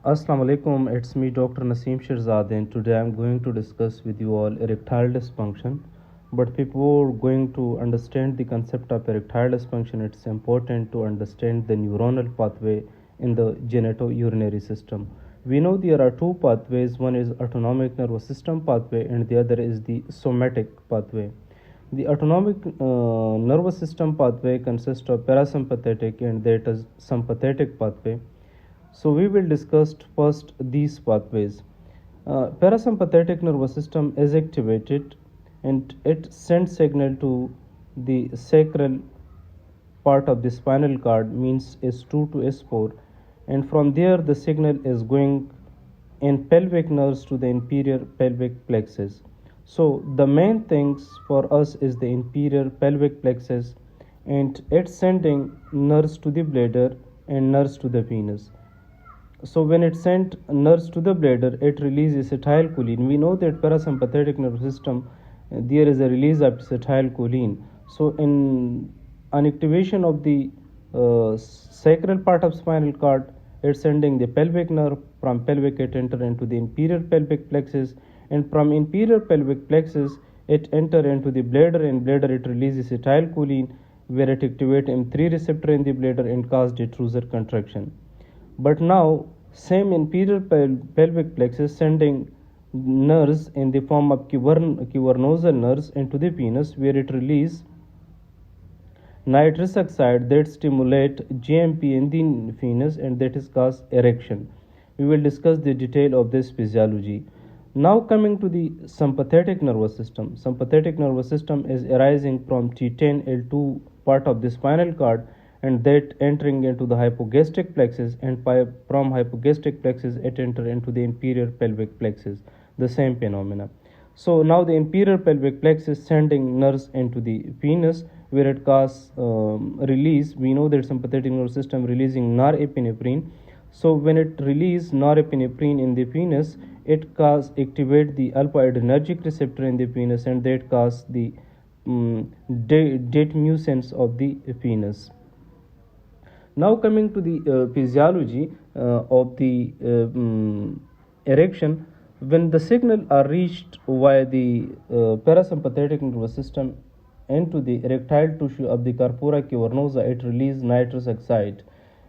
Assalamu alaikum, it's me Dr. Naseem Shirzad, and today I'm going to discuss with you all erectile dysfunction. But before going to understand the concept of erectile dysfunction, it's important to understand the neuronal pathway in the genitourinary system. We know there are two pathways, one is autonomic nervous system pathway and the other is the somatic pathway. The autonomic nervous system pathway consists of parasympathetic and that is sympathetic pathway. So we will discuss first these pathways. Parasympathetic nervous system is activated and it sends signal to the sacral part of the spinal cord, means S2 to S4, and from there the signal is going in pelvic nerves to the inferior pelvic plexus. So the main things for us is the inferior pelvic plexus, and it's sending nerves to the bladder and nerves to the venous. So when it sent nerves to the bladder, it releases acetylcholine. We know that parasympathetic nervous system, there is a release of acetylcholine. So in an activation of the sacral part of spinal cord, it's sending the pelvic nerve. From pelvic it enter into the inferior pelvic plexus, and from inferior pelvic plexus it enter into the bladder, and bladder it releases acetylcholine, where it activate M3 receptor in the bladder and cause detrusor contraction. But now, same inferior pelvic plexus sending nerves in the form of cavernosal nerves into the penis, where it release nitrous oxide that stimulate GMP in the penis, and that is cause erection. We will discuss the detail of this physiology. Now coming to the sympathetic nervous system. Sympathetic nervous system is arising from T10 L2 part of the spinal cord, and that entering into the hypogastric plexus, and from hypogastric plexus it enter into the inferior pelvic plexus, the same phenomena. So now the inferior pelvic plexus sending nerves into the penis, where it cause release. We know that sympathetic nervous system releasing norepinephrine. So when it release norepinephrine in the penis, it cause activate the alpha adrenergic receptor in the penis, and that cause the detumescence of the penis. Now coming to the physiology of the erection, when the signal are reached via the parasympathetic nervous system into the erectile tissue of the corpora cavernosa, it releases nitrous oxide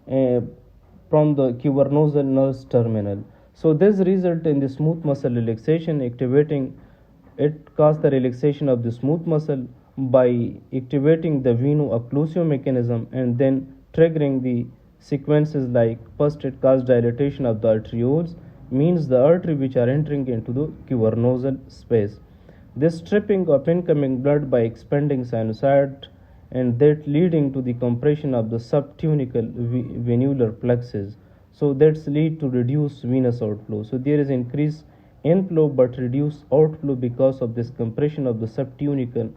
from the cavernosal nerve terminal. So this result in the smooth muscle relaxation, activating it causes the relaxation of the smooth muscle by activating the veno-occlusive mechanism, and then triggering the sequences like first it causes dilatation of the arterioles, means the artery which are entering into the cavernosal space. This stripping of incoming blood by expanding sinusoid, and that leading to the compression of the subtunical venular plexus. So that's lead to reduced venous outflow. So there is increased inflow but reduced outflow because of this compression of the subtunical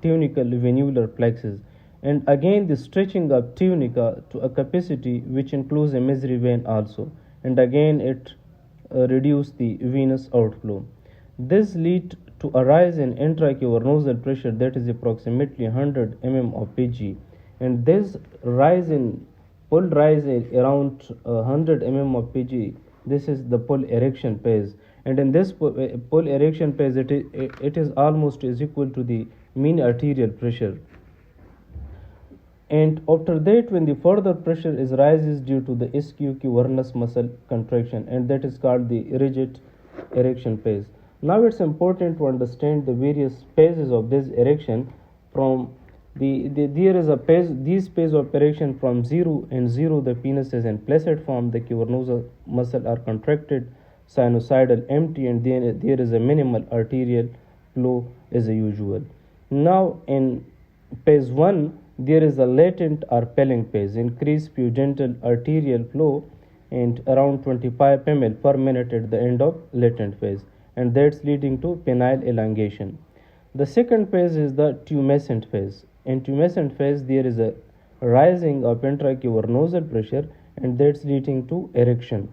venular plexus. And again the stretching of tunica to a capacity which includes a medullary vein also, and again it reduce the venous outflow. This lead to a rise in intracavernosal pressure, that is approximately 100 mm of Pg, and this rise in pull rise around 100 mm of Pg, this is the pull erection phase, and in this pull erection phase it is almost is equal to the mean arterial pressure. And after that, when the further pressure is rises due to the ischial cavernous muscle contraction, and that is called the rigid erection phase. Now it's important to understand the various phases of this erection. From there is a phase, these phase of erection from 0 and 0 the penis is in placid form, the cavernosal muscle are contracted, sinusoidal empty, and then there is a minimal arterial flow as usual. Now in phase 1 there is a latent or pelling phase, increased pudendal arterial flow and around 25 ml per minute at the end of latent phase, and that's leading to penile elongation. The second phase is the tumescent phase. In tumescent phase there is a rising of intracavernosal pressure, and that's leading to erection.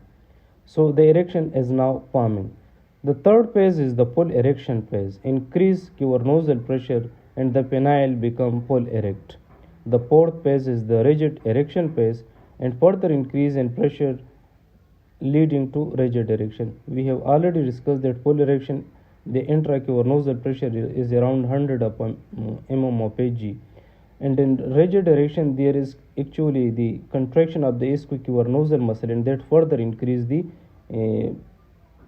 So the erection is now forming. The third phase is the full erection phase. Increased cavernosal pressure and the penile become full erect. The fourth phase is the rigid erection phase, and further increase in pressure leading to rigid erection. We have already discussed that full erection, the intracavernosal pressure is around 100 upon mm of Hg, and in rigid erection there is actually the contraction of the isquiocavernosal muscle, and that further increase the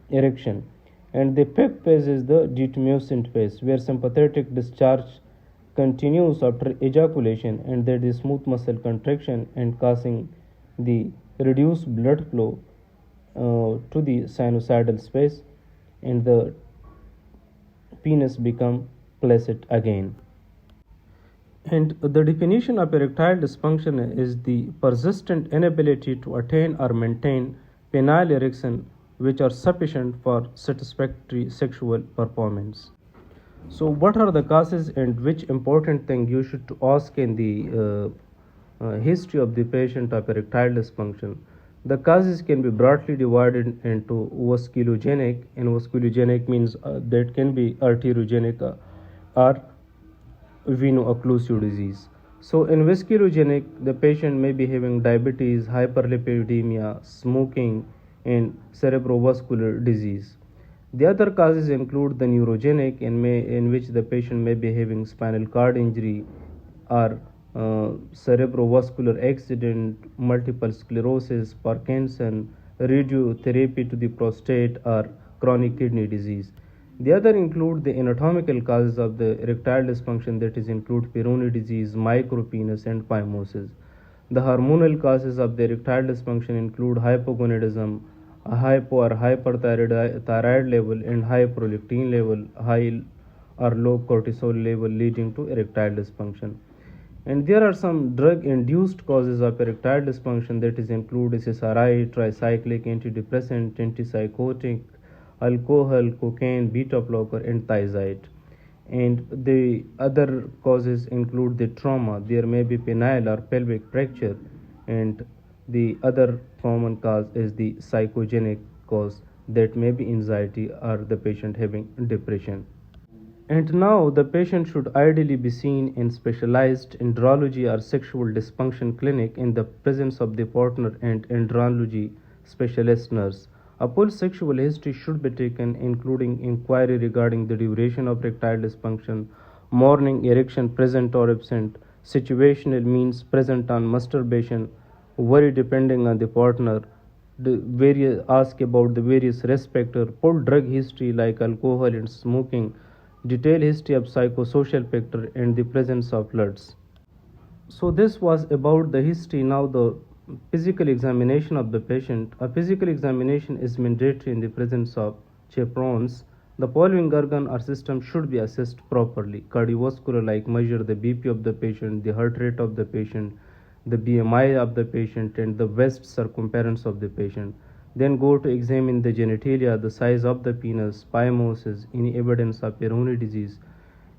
erection. And the fifth phase is the detumescent phase, where sympathetic discharge continues after ejaculation, and that is smooth muscle contraction and causing the reduced blood flow to the sinusoidal space, and the penis become placid again. And the definition of erectile dysfunction is the persistent inability to attain or maintain penile erection which are sufficient for satisfactory sexual performance. So, what are the causes, and which important thing you should ask in the history of the patient of erectile dysfunction? The causes can be broadly divided into vasculogenic, and vasculogenic means that can be arteriogenic or veno-occlusive disease. So, in vasculogenic, the patient may be having diabetes, hyperlipidemia, smoking, and cerebrovascular disease. The other causes include the neurogenic, in which the patient may be having spinal cord injury or cerebrovascular accident, multiple sclerosis, Parkinson, radiotherapy to the prostate, or chronic kidney disease. The other include the anatomical causes of the erectile dysfunction, that is include Peyronie disease, micropenis, and phimosis. The hormonal causes of the erectile dysfunction include hypogonadism, a hypo or hyperthyroid level, and high prolactin level, high or low cortisol level, leading to erectile dysfunction. And there are some drug-induced causes of erectile dysfunction, that is include SSRI, tricyclic antidepressant, antipsychotic, alcohol, cocaine, beta blocker, and thiazide. And the other causes include the trauma. There may be penile or pelvic fracture, and the other common cause is the psychogenic cause, that may be anxiety or the patient having depression. And now the patient should ideally be seen in specialized andrology or sexual dysfunction clinic in the presence of the partner and andrology specialist nurse. A full sexual history should be taken, including inquiry regarding the duration of erectile dysfunction, morning erection present or absent, situational means present on masturbation, vary depending on the partner, ask about the various risk factors, full drug history like alcohol and smoking, detailed history of psychosocial factor, and the presence of LUTs. So this was about the history. Now the physical examination of the patient. A physical examination is mandatory in the presence of chaperones. The following organ or system should be assessed properly: cardiovascular, like measure the BP of the patient, the heart rate of the patient, the BMI of the patient, and the waist circumference of the patient. Then go to examine the genitalia, the size of the penis, phimosis, any evidence of Peyronie disease.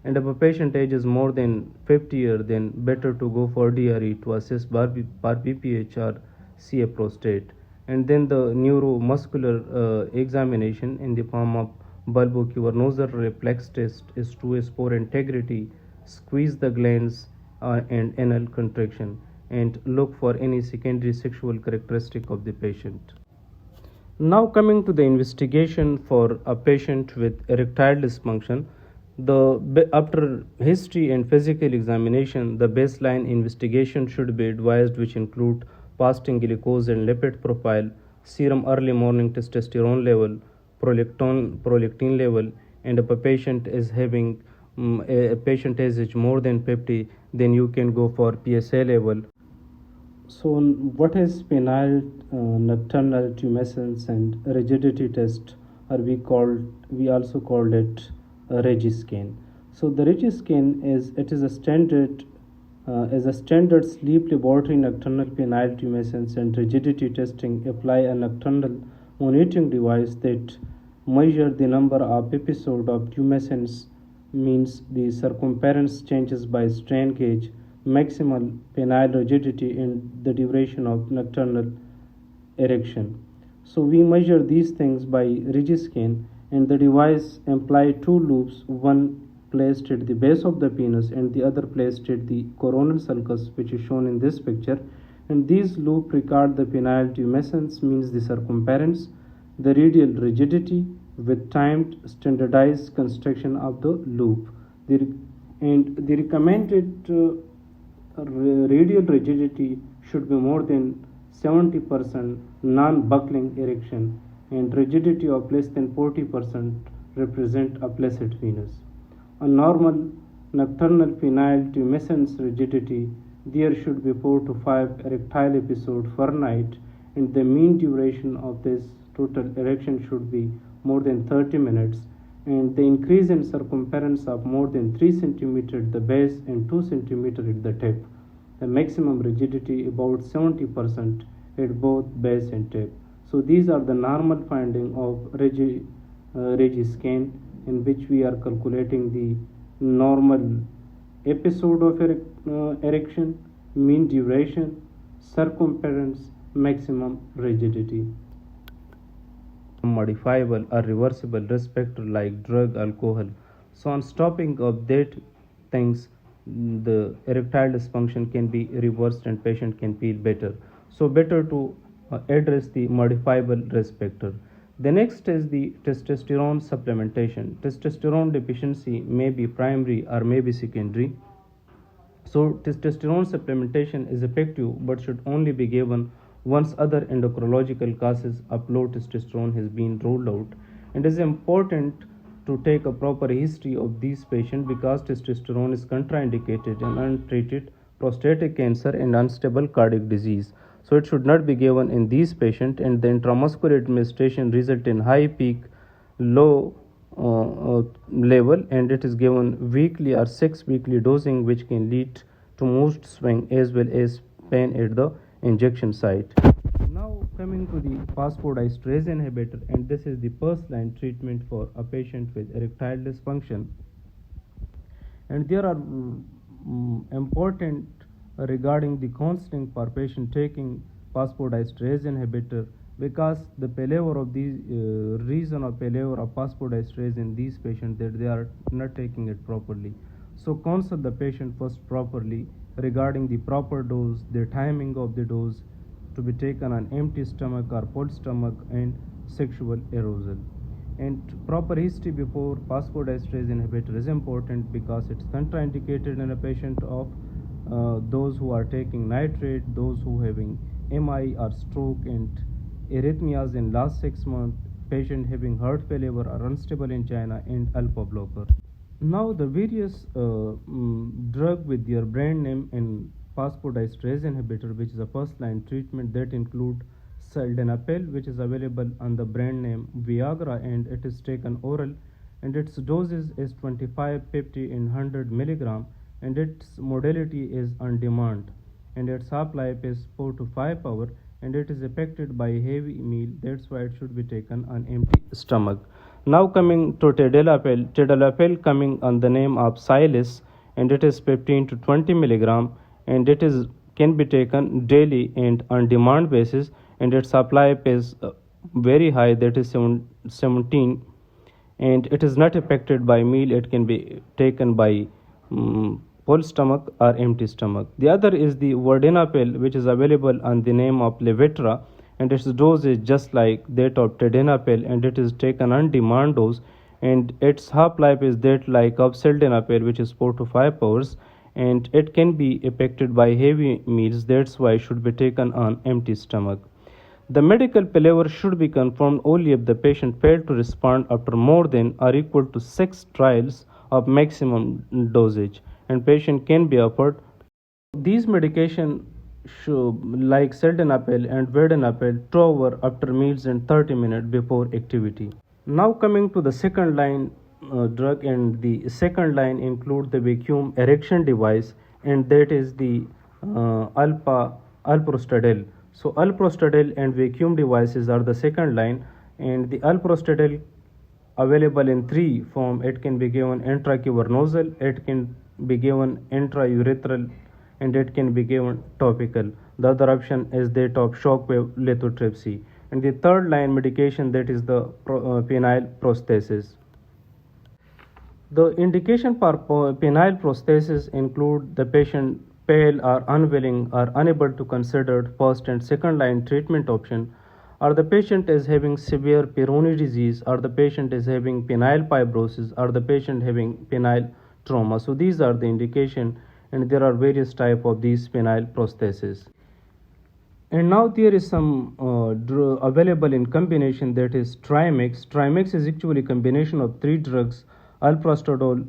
And if a patient age is more than 50 years, then better to go for DRE to assess BPH or see a prostate. And then the neuromuscular examination in the form of bulbocavernosal reflex test, S2, S4 integrity, squeeze the glands and anal contraction, and look for any secondary sexual characteristic of the patient. Now coming to the investigation for a patient with erectile dysfunction, after history and physical examination, the baseline investigation should be advised, which include fasting glucose and lipid profile, serum early morning testosterone level, prolactin level, and if a patient is having a patient age more than 50, then you can go for PSA level. So, what is penile nocturnal tumescence and rigidity test? We also called it a Regiscan. So, the Regiscan is a standard sleep laboratory nocturnal penile tumescence and rigidity testing. Apply a nocturnal monitoring device that measure the number of episodes of tumescence, means the circumference changes by strain gauge, maximal penile rigidity, and the duration of nocturnal erection. So we measure these things by Regiscan, and the device apply two loops, one placed at the base of the penis and the other placed at the coronal sulcus, which is shown in this picture. And these loop record the penile tumescence, means the circumference, the radial rigidity with timed standardized construction of the loop. And the recommended radial rigidity should be more than 70% non-buckling erection, and rigidity of less than 40% represent a placid venous. A normal nocturnal penile tumescence rigidity, there should be 4 to 5 erectile episodes per night, and the mean duration of this total erection should be more than 30 minutes, and the increase in circumference of more than 3 cm at the base and 2 cm at the tip. The maximum rigidity about 70% at both base and tip. So these are the normal finding of Regi scan, in which we are calculating the normal episode of erection, mean duration, circumference, maximum rigidity. Modifiable or reversible respector like drug, alcohol. So on stopping of that things, the erectile dysfunction can be reversed and patient can feel better. So better to address the modifiable respector. The next is the testosterone supplementation. Testosterone deficiency may be primary or may be secondary. So testosterone supplementation is effective but should only be given once other endocrinological causes of low testosterone has been ruled out. And it is important to take a proper history of these patients because testosterone is contraindicated in untreated prostatic cancer and unstable cardiac disease. So it should not be given in these patients, and the intramuscular administration result in high peak, low level, and it is given weekly or 6 weekly dosing, which can lead to mood swing as well as pain at the injection site. Now coming to the phosphodiesterase inhibitor, and this is the first line treatment for a patient with erectile dysfunction. And there are important regarding the counseling for patient taking phosphodiesterase inhibitor, because the failure of the reason of failure of phosphodiesterase in these patients that they are not taking it properly. So counsel the patient first properly regarding the proper dose, the timing of the dose to be taken on empty stomach or full stomach, and sexual arousal. And proper history before phosphodiesterase inhibitor is important because it's contraindicated in a patient of those who are taking nitrate, those who having MI or stroke and arrhythmias in last 6 months, patient having heart failure or unstable angina, and alpha blocker. Now the various drug with their brand name and phosphodiesterase inhibitor, which is a first line treatment, that include sildenafil, which is available on the brand name Viagra, and it is taken oral, and its doses is 25, 50 and 100 milligram, and its modality is on demand, and its half life is 4 to 5 hours, and it is affected by heavy meal, that's why it should be taken on empty stomach. Now coming to tadalafil coming on the name of Cialis, and it is 15 to 20 milligram, and it is can be taken daily and on demand basis, and its supply is very high, that is 17, and it is not affected by meal, it can be taken by full stomach or empty stomach. The other is the vardenafil, which is available on the name of Levitra, and its dose is just like that of tadalafil, and it is taken on demand dose, and its half life is that like of sildenafil, which is 4 to 5 hours, and it can be affected by heavy meals, that's why it should be taken on empty stomach. The medical failure should be confirmed only if the patient failed to respond after more than or equal to 6 trials of maximum dosage, and patient can be offered these medication like sildenafil and vardenafil 2 hours after meals and 30 minutes before activity. Now coming to the second line drug, and the second line include the vacuum erection device, and that is the alprostadil. So alprostadil and vacuum devices are the second line, and the alprostadil available in 3 form. It can be given intracavernosal, it can be given intraurethral, and it can be given topical. The other option is that of shockwave lithotripsy. And the third line medication, that is the penile prosthesis. The indication for penile prosthesis include the patient pale or unwilling or unable to consider first and second line treatment option, or the patient is having severe Peyronie disease, or the patient is having penile fibrosis, or the patient having penile trauma. So these are the indication, and there are various type of these penile prostheses. And now there is some available in combination, that is Trimix. Trimix is actually a combination of three drugs: alprostadol,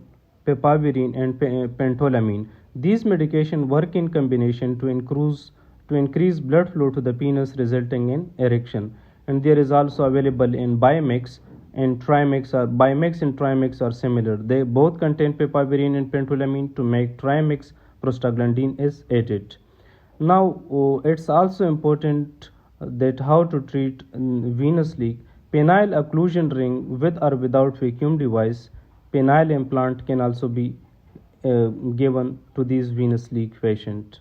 papaverine, and pentolamine. These medication work in combination to increase blood flow to the penis, resulting in erection. And there is also available in Bimix and Trimix. Or Bimix and Trimix are similar. They both contain papaverine and pentolamine. To make Trimix, prostaglandin is added. Now, it's also important that how to treat venous leak. Penile occlusion ring with or without vacuum device. Penile implant can also be given to these venous leak patient.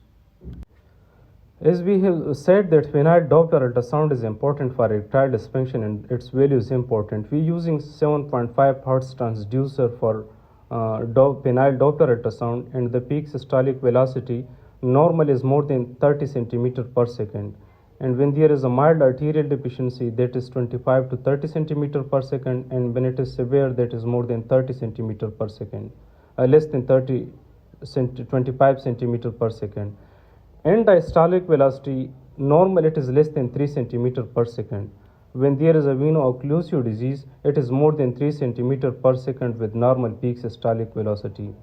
As we have said that penile Doppler ultrasound is important for erectile dysfunction, and its value is important. We are using 7.5 Hertz transducer for penile Doppler ultrasound, and the peak systolic velocity normal is more than 30 centimeter per second. And when there is a mild arterial deficiency, that is 25 to 30 centimeter per second, and when it is severe, that is more than 30 centimeter per second, less than 25 centimeter per second. And diastolic velocity normal, it is less than 3 centimeter per second. When there is a veno-occlusive disease, it is more than 3 centimeter per second with normal peak systolic velocity.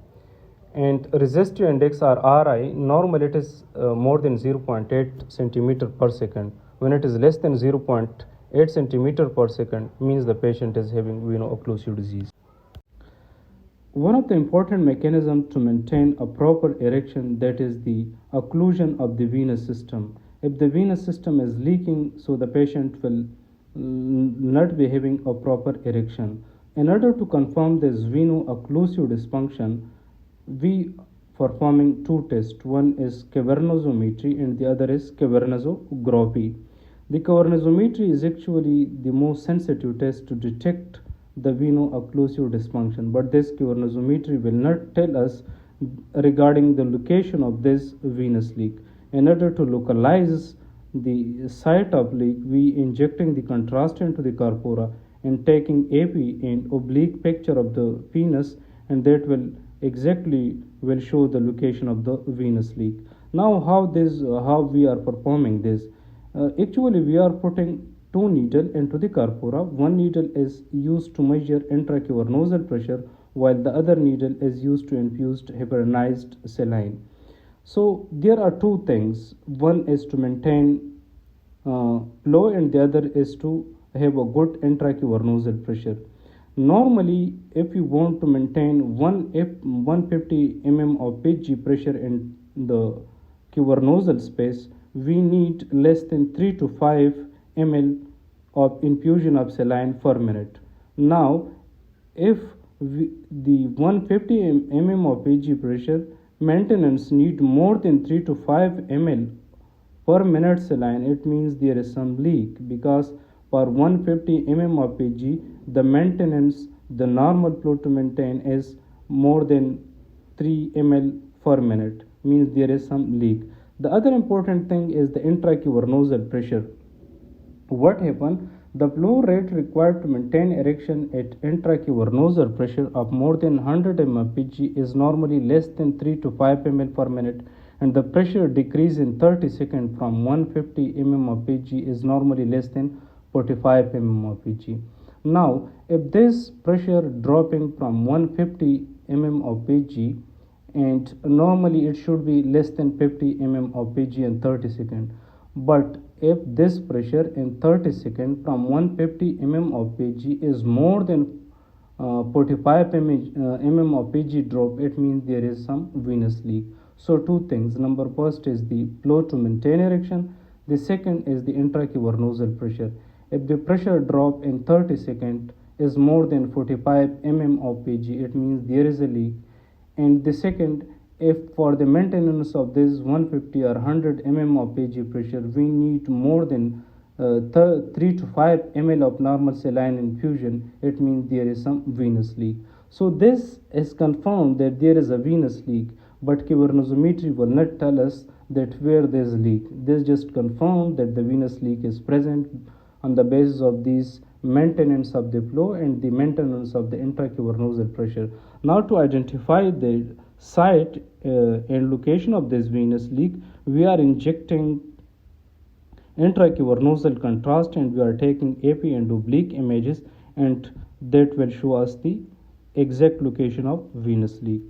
And resistive index, or RI, normal it is more than 0.8 centimeter per second. When it is less than 0.8 centimeter per second, means the patient is having veno-occlusive disease. One of the important mechanisms to maintain a proper erection, that is the occlusion of the venous system. If the venous system is leaking, so the patient will not be having a proper erection. In order to confirm this veno-occlusive dysfunction, we performing two tests. One is cavernosometry and the other is cavernozography. The cavernosometry is actually the most sensitive test to detect the veno-occlusive dysfunction, but this cavernosometry will not tell us regarding the location of this venous leak. In order to localize the site of leak, we injecting the contrast into the corpora and taking AP and oblique picture of the penis, and that will exactly will show the location of the venous leak. Now how we are performing this? Actually we are putting two needles into the corpora. One needle is used to measure intracavernosal pressure, while the other needle is used to infuse heparinized saline. So there are two things. One is to maintain flow, and the other is to have a good intracavernosal pressure. Normally, if you want to maintain 150 mm of pitch G pressure in the cavernosal space, we need less than 3 to 5 ml of infusion of saline per minute. Now, if the 150 mm of Pg pressure maintenance need more than 3 to 5 ml per minute saline, it means there is some leak, because for 150 mm of Pg, the maintenance, the normal flow to maintain is more than 3 ml per minute, means there is some leak. The other important thing is the intracavernosal pressure. What happened? The flow rate required to maintain erection at intracavernosal pressure of more than 100 mmPg is normally less than 3 to 5 ml per minute, and the pressure decrease in 30 seconds from 150 mm of Pg is normally less than 45 mm of Pg. Now, if this pressure dropping from 150 mm of Pg, and normally it should be less than 50 mm of Pg in 30 seconds, but if this pressure in 30 seconds from 150 mm of Pg is more than 45 mm of Pg drop, it means there is some venous leak. So two things. Number first is the flow to maintain erection. The second is the intracavernosal pressure. If the pressure drop in 30 seconds is more than 45 mm of Pg, it means there is a leak. And the second, if for the maintenance of this 150 or 100 mm of Pg pressure, we need more than 3 to 5 ml of normal saline infusion, it means there is some venous leak. So this is confirmed that there is a venous leak, but cavernometry will not tell us that where there is leak. This just confirms that the venous leak is present on the basis of these maintenance of the flow and the maintenance of the intracavernosal pressure. Now to identify the site and location of this venous leak, we are injecting intracavernosal contrast and we are taking AP and oblique images, and that will show us the exact location of venous leak.